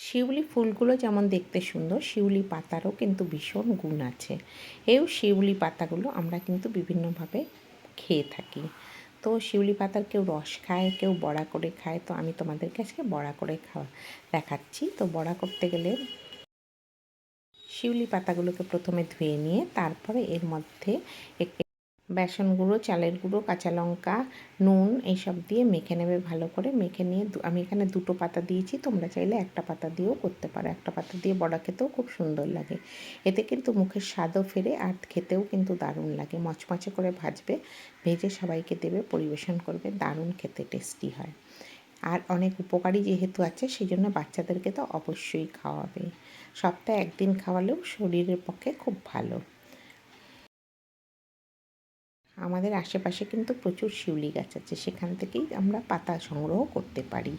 শিউলি ফুলগুলো যেমন দেখতে সুন্দর, শিউলি পাতারও কিন্তু ভীষণ গুণ আছে। এই শিউলি পাতাগুলো আমরা কিন্তু বিভিন্নভাবে খেয়ে থাকি। তো শিউলি পাতার কেউ রস খায়, কেউ বড়া করে খায়। তো আমি তোমাদেরকে আজকে বড়া করে খাওয়া দেখাচ্ছি। তো বড়া করতে গেলে শিউলি পাতাগুলোকে প্রথমে ধুয়ে নিয়ে তারপরে এর মধ্যে একটু বেসন গুঁড়ো, চালের গুঁড়ো, কাঁচা লঙ্কা, নুন এইসব দিয়ে মেখে নেবে ভালো করে। মেখে নিয়ে আমি এখানে 2টো পাতা দিয়েছি, তোমরা চাইলে একটা পাতা দিয়েও করতে পারো। একটা পাতা দিয়ে বড়া খেতেও খুব সুন্দর লাগে। এতে কিন্তু মুখের স্বাদও ফেরে আর খেতেও কিন্তু দারুণ লাগে। মচমচে করে ভাজবে, ভেজে সবাইকে দেবে, পরিবেশন করবে, দারুণ খেতে টেস্টি হয়। আর অনেক উপকারী যেহেতু আছে সেই জন্য বাচ্চাদেরকে তো অবশ্যই খাওয়াবে। সপ্তাহে 1 দিন খাওয়ালেও শরীরের পক্ষে খুব ভালো। আমাদের আশেপাশে কিন্তু প্রচুর শিউলি গাছ আছে, সেখান থেকেই আমরা পাতা সংগ্রহ করতে পারি।